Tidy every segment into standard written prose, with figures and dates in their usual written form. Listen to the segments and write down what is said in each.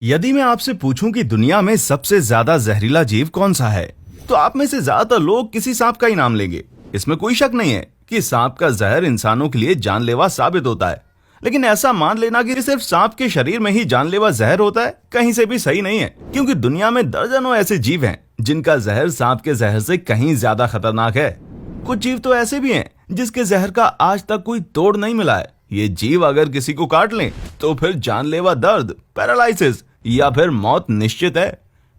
यदि मैं आपसे पूछूं कि दुनिया में सबसे ज्यादा जहरीला जीव कौन सा है, तो आप में से ज्यादातर लोग किसी सांप का ही नाम लेंगे। इसमें कोई शक नहीं है कि सांप का जहर इंसानों के लिए जानलेवा साबित होता है, लेकिन ऐसा मान लेना कि सिर्फ सांप के शरीर में ही जानलेवा जहर होता है कहीं से भी सही नहीं है, क्योंकि दुनिया में दर्जनों ऐसे जीव हैं जिनका जहर सांप के जहर से कहीं ज्यादा खतरनाक है। कुछ जीव तो ऐसे भी हैं जिसके जहर का आज तक कोई तोड़ नहीं मिला है। ये जीव अगर किसी को काट लें तो फिर जानलेवा दर्द, पैरालिसिस या फिर मौत निश्चित है।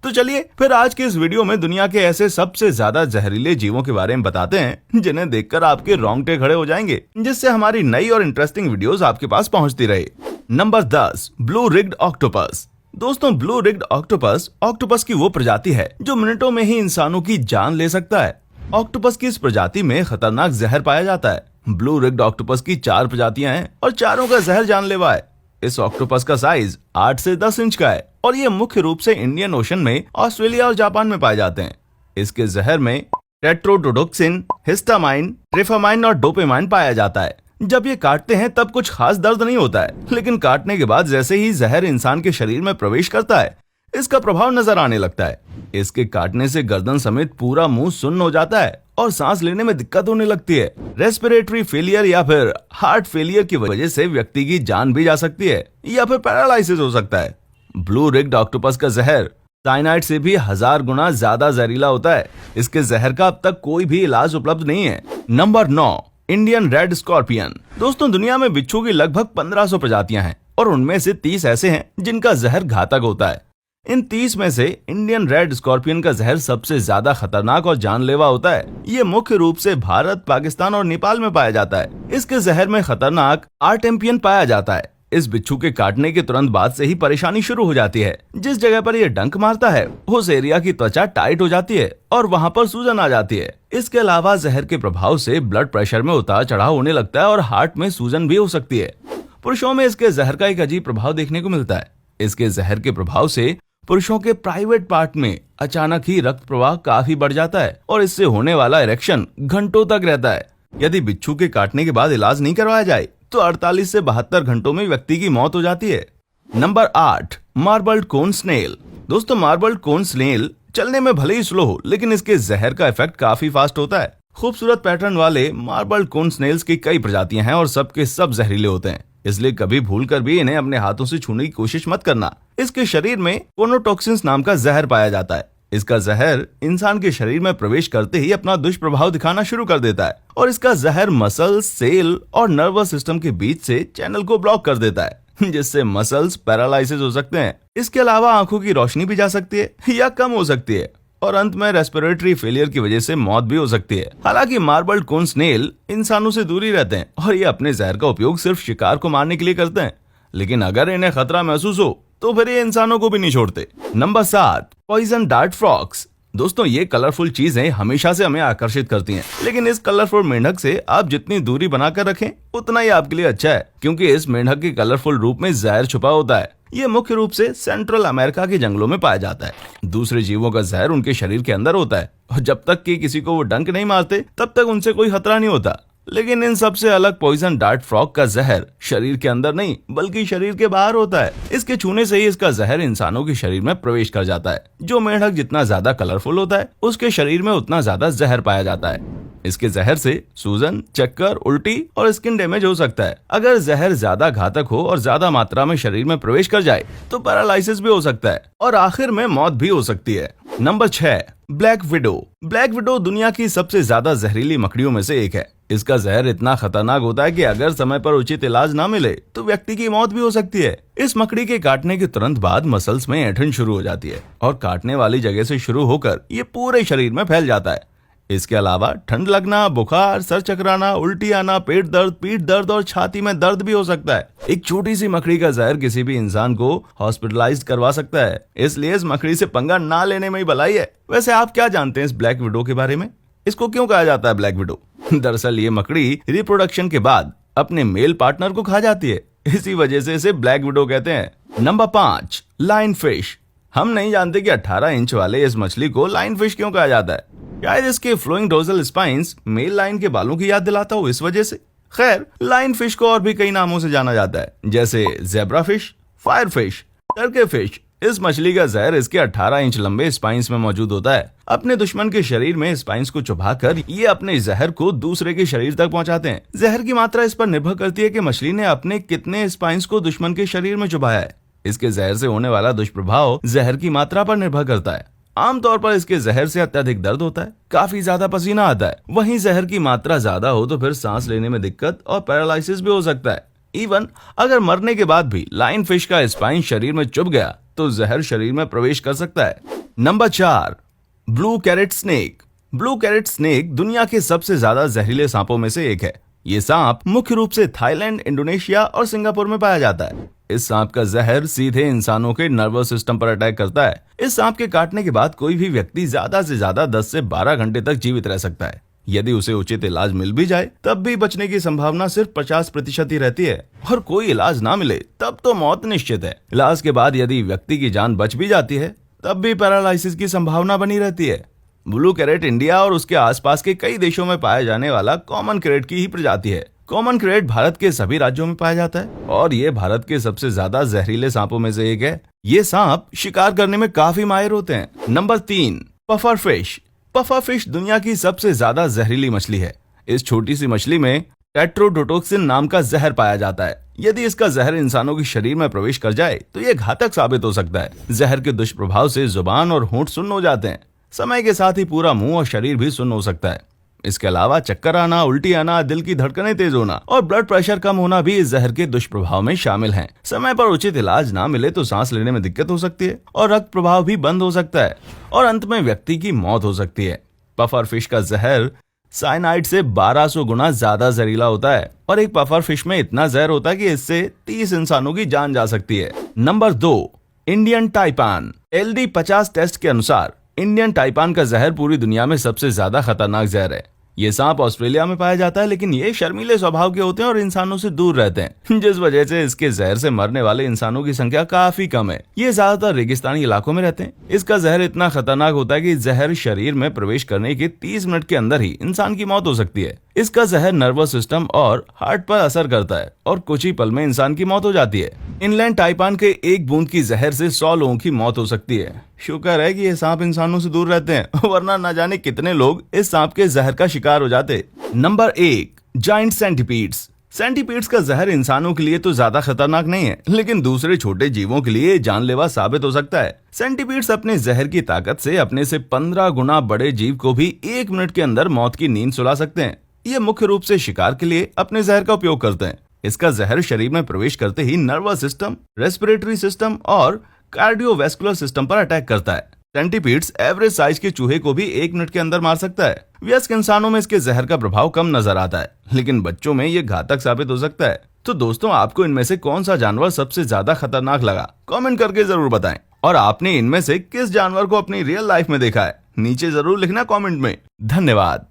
तो चलिए फिर आज के इस वीडियो में दुनिया के ऐसे सबसे ज्यादा जहरीले जीवों के बारे में बताते हैं जिन्हें देखकर आपके रोंगटे खड़े हो जाएंगे, जिससे हमारी नई और इंटरेस्टिंग वीडियोस आपके पास पहुंचती रहे। Number 10, blue rigged octopus. दोस्तों, ब्लू रिग्ड ऑक्टोपस ऑक्टोपस की वो प्रजाति है जो मिनटों में ही इंसानों की जान ले सकता है। ऑक्टोपस की इस प्रजाति में खतरनाक जहर पाया जाता है। ब्लू रिग्ड ऑक्टोपस की 4 प्रजातियां हैं और चारों का जहर जानलेवा है। इस ऑक्टोपस का साइज 8 से 10 इंच का है और ये मुख्य रूप से इंडियन ओशन में, ऑस्ट्रेलिया और जापान में पाए जाते हैं। इसके जहर में टेट्रोडोटोक्सिन, हिस्टामाइन, ट्रिफामाइन और डोपामाइन पाया जाता है। जब ये काटते हैं तब कुछ खास दर्द नहीं होता है, लेकिन काटने के बाद जैसे ही जहर इंसान के शरीर में प्रवेश करता है, इसका प्रभाव नजर आने लगता है। इसके काटने से गर्दन समेत पूरा मुंह सुन्न हो जाता है और सांस लेने में दिक्कत होने लगती है। रेस्पिरेटरी फेलियर या फिर हार्ट फेलियर की वजह से व्यक्ति की जान भी जा सकती है या फिर पैरालिसिस हो सकता है। ब्लू रिग्ड ऑक्टोपस का जहर साइनाइड से भी 1000 गुना ज्यादा जहरीला होता है। इसके जहर का अब तक कोई भी इलाज उपलब्ध नहीं है। Number 9, Indian red scorpion. दोस्तों, दुनिया में बिच्छू की लगभग 1500 प्रजातियां हैं और उनमें से 30 ऐसे हैं जिनका जहर घातक होता है। इन 30 में से इंडियन रेड स्कॉर्पियन का जहर सबसे ज्यादा खतरनाक और जानलेवा होता है। ये मुख्य रूप से भारत, पाकिस्तान और नेपाल में पाया जाता है। इसके जहर में खतरनाक आर्टेम्पियन पाया जाता है। इस बिच्छू के काटने के तुरंत बाद से ही परेशानी शुरू हो जाती है। जिस जगह पर यह डंक मारता है उस एरिया की त्वचा टाइट हो जाती है और वहाँ पर सूजन आ जाती है। इसके अलावा जहर के प्रभाव से ब्लड प्रेशर में उतार चढ़ाव होने लगता है और हार्ट में सूजन भी हो सकती है। पुरुषों में इसके जहर का एक अजीब प्रभाव देखने को मिलता है। इसके जहर के प्रभाव से पुरुषों के प्राइवेट पार्ट में अचानक ही रक्त प्रवाह काफी बढ़ जाता है और इससे होने वाला इरेक्शन घंटों तक रहता है। यदि बिच्छू के काटने के बाद इलाज नहीं करवाया जाए तो 48 से 72 घंटों में व्यक्ति की मौत हो जाती है। नंबर 8, मार्बल्ड कोन स्नेल। दोस्तों, मार्बल्ड कोन स्नेल चलने में भले ही स्लो हो, लेकिन इसके जहर का इफेक्ट काफी फास्ट होता है। खूबसूरत पैटर्न वाले मार्बल्ड कोन स्नेल्स की कई प्रजातियां हैं और सबके सब जहरीले होते हैं, इसलिए कभी भूलकर भी इन्हें अपने हाथों से छूने की कोशिश मत करना। इसके शरीर में कोनोटॉक्सिन्स नाम का जहर पाया जाता है। इसका जहर इंसान के शरीर में प्रवेश करते ही अपना दुष्प्रभाव दिखाना शुरू कर देता है और इसका जहर मसल्स, सेल और नर्वस सिस्टम के बीच से चैनल को ब्लॉक कर देता है, जिससे मसल्स पैरालिसिस हो सकते हैं। इसके अलावा आंखों की रोशनी भी जा सकती है या कम हो सकती है और अंत में रेस्पिरेटरी फेलियर की वजह से मौत भी हो सकती है। हालांकि मार्बल्ड कोन स्नेल इंसानों से दूर ही रहते हैं और ये अपने जहर का उपयोग सिर्फ शिकार को मारने के लिए करते हैं, लेकिन अगर इन्हें खतरा महसूस हो तो फिर ये इंसानों को भी नहीं छोड़ते। Number 7, poison dart frogs. दोस्तों, ये कलरफुल चीजें हमेशा से हमें आकर्षित करती हैं, लेकिन इस कलरफुल मेंढक से आप जितनी दूरी बनाकर रखें उतना ही आपके लिए अच्छा है, क्योंकि इस मेंढक के कलरफुल रूप में जहर छुपा होता है। ये मुख्य रूप से सेंट्रल अमेरिका के जंगलों में पाया जाता है। दूसरे जीवों का जहर उनके शरीर के अंदर होता है और जब तक कि किसी को वो डंक नहीं मारते तब तक उनसे कोई खतरा नहीं होता। लेकिन इन सबसे अलग पॉइजन डार्ट फ्रॉग का जहर शरीर के अंदर नहीं बल्कि शरीर के बाहर होता है। इसके छूने से ही इसका जहर इंसानों के शरीर में प्रवेश कर जाता है। जो मेंढक जितना ज्यादा कलरफुल होता है उसके शरीर में उतना ज्यादा जहर पाया जाता है। इसके जहर से सूजन, चक्कर, उल्टी और स्किन डैमेज हो सकता है। अगर जहर ज्यादा घातक हो और ज्यादा मात्रा में शरीर में प्रवेश कर जाए तो पैरालिसिस भी हो सकता है और आखिर में मौत भी हो सकती है। Number 6, black window. Black window दुनिया की सबसे ज्यादा जहरीली मकड़ियों में से एक है। इसका जहर इतना खतरनाक होता है कि अगर समय पर उचित इलाज ना मिले तो व्यक्ति की मौत भी हो सकती है। इस मकड़ी के काटने के तुरंत बाद मसल्स में ऐंठन शुरू हो जाती है और काटने वाली जगह से शुरू होकर ये पूरे शरीर में फैल जाता है। इसके अलावा ठंड लगना, बुखार, सर चकराना, उल्टी आना, पेट दर्द, पीठ दर्द और छाती में दर्द भी हो सकता है। एक छोटी सी मकड़ी का जहर किसी भी इंसान को हॉस्पिटलाइज करवा सकता है, इसलिए इस मकड़ी से पंगा ना लेने में ही भलाई है। वैसे आप क्या जानते हैं इस ब्लैक विडो के बारे में? इसको क्यों कहा जाता है ब्लैक विडो? दरअसल ये मकड़ी रिप्रोडक्शन के बाद अपने मेल पार्टनर को खा जाती है, इसी वजह से इसे ब्लैक विडो कहते हैं। Number 5, line fish. हम नहीं जानते कि 18 इंच वाले इस मछली को लाइन फिश क्यों कहा जाता है। शायद इसके flowing dorsal spines male line के बालों की याद दिलाता हो, इस वजह से। खैर, लाइन फिश को और भी कई नामों से जाना जाता है, जैसे zebra fish, fire fish, Turkey fish, इस मछली का जहर इसके 18 इंच लंबे स्पाइंस में मौजूद होता है। अपने दुश्मन के शरीर में स्पाइंस को चुभाकर ये अपने जहर को दूसरे के शरीर तक पहुंचाते हैं। जहर की मात्रा इस पर निर्भर करती है कि मछली ने अपने कितने स्पाइंस को दुश्मन के शरीर में चुभाया है। इसके जहर से होने वाला दुष्प्रभाव जहर की मात्रा पर निर्भर करता है। आमतौर पर इसके जहर से अत्यधिक दर्द होता है, काफी ज्यादा पसीना आता है। वहीं जहर की मात्रा ज्यादा हो तो फिर सांस लेने में दिक्कत और पैरालिसिस भी हो सकता है। इवन अगर मरने के बाद भी लाइन फिश का स्पाइन शरीर में चुभ गया तो जहर शरीर में प्रवेश कर सकता है। Number 4, blue krait snake. Blue krait snake दुनिया के सबसे ज्यादा जहरीले सांपों में से एक है। ये सांप मुख्य रूप से थाईलैंड, इंडोनेशिया और सिंगापुर में पाया जाता है। इस सांप का जहर सीधे इंसानों के नर्वस सिस्टम पर अटैक करता है। इस सांप के काटने के बाद कोई भी व्यक्ति ज्यादा से ज्यादा 10 से 12 घंटे तक जीवित रह सकता है। यदि उसे उचित इलाज मिल भी जाए तब भी बचने की संभावना सिर्फ 50% ही रहती है, और कोई इलाज ना मिले तब तो मौत निश्चित है। इलाज के बाद यदि व्यक्ति की जान बच भी जाती है तब भी पैरालिसिस की संभावना बनी रहती है। ब्लू कैरेट इंडिया और उसके आसपास के कई देशों में पाया जाने वाला कॉमन कैरेट की ही प्रजाति है। कॉमन कैरेट भारत के सभी राज्यों में पाया जाता है और ये भारत के सबसे ज्यादा जहरीले सांपों में से एक है। ये सांप शिकार करने में काफी माहिर होते हैं। Number 3, puffer fish. Puffer fish दुनिया की सबसे ज्यादा जहरीली मछली है। इस छोटी सी मछली में टेट्रोडोटोक्सिन नाम का जहर पाया जाता है। यदि इसका जहर इंसानों के शरीर में प्रवेश कर जाए तो यह घातक साबित हो सकता है। जहर के दुष्प्रभाव से जुबान और होंठ सुन्न हो जाते हैं। समय के साथ ही पूरा मुंह और शरीर भी सुन्न हो सकता है। इसके अलावा चक्कर आना, उल्टी आना, दिल की धड़कनें तेज होना और ब्लड प्रेशर कम होना भी इस जहर के दुष्प्रभाव में शामिल हैं। समय पर उचित इलाज ना मिले तो सांस लेने में दिक्कत हो सकती है और रक्त प्रवाह भी बंद हो सकता है और अंत में व्यक्ति की मौत हो सकती है। पफर फिश का जहर साइनाइड से 1200 गुना ज्यादा जहरीला होता है और एक पफर फिश में इतना जहर होता है कि इससे 30 इंसानों की जान जा सकती है। Number 2, Indian टाइपान। LD50 टेस्ट के अनुसार इंडियन टाइपान का जहर पूरी दुनिया में सबसे ज्यादा खतरनाक जहर है। ये सांप ऑस्ट्रेलिया में पाया जाता है, लेकिन ये शर्मीले स्वभाव के होते हैं और इंसानों से दूर रहते हैं, जिस वजह से इसके जहर से मरने वाले इंसानों की संख्या काफी कम है। ये ज्यादातर रेगिस्तानी इलाकों में रहते हैं। इसका जहर इतना खतरनाक होता है कि जहर शरीर में प्रवेश करने के 30 मिनट के अंदर ही इंसान की मौत हो सकती है। इसका जहर नर्वस सिस्टम और हार्ट पर असर करता है और कुछ ही पल में इंसान की मौत हो जाती है। इंलैंड टाइपान के एक बूंद की जहर से 100 लोगों की मौत हो सकती है। शुक्र है कि ये सांप इंसानों से दूर रहते हैं, वरना न जाने कितने लोग इस सांप के जहर का शिकार हो जाते। Number 1, giant centipedes. सेंटीपीड्स का जहर इंसानों के लिए तो ज्यादा खतरनाक नहीं है, लेकिन दूसरे छोटे जीवों के लिए जानलेवा साबित हो सकता है। सेंटीपीड्स अपने जहर की ताकत से अपने से 15 गुना बड़े जीव को भी 1 मिनट के अंदर मौत की नींद सुला सकते हैं। ये मुख्य रूप से शिकार के लिए अपने जहर का उपयोग करते हैं। इसका जहर शरीर में प्रवेश करते ही नर्वस सिस्टम, रेस्पिरेटरी सिस्टम और कार्डियोवैस्कुलर सिस्टम पर अटैक करता है। सेंटीपीड्स एवरेज साइज के चूहे को भी 1 मिनट के अंदर मार सकता है। वयस्क इंसानों में इसके जहर का प्रभाव कम नजर आता है, लेकिन बच्चों में ये घातक साबित हो सकता है। तो दोस्तों, आपको इनमें से कौन सा जानवर सबसे ज्यादा खतरनाक लगा? कमेंट करके जरूर बताएं। और आपने इनमें से किस जानवर को अपनी रियल लाइफ में देखा है? नीचे जरूर लिखना कमेंट में। धन्यवाद।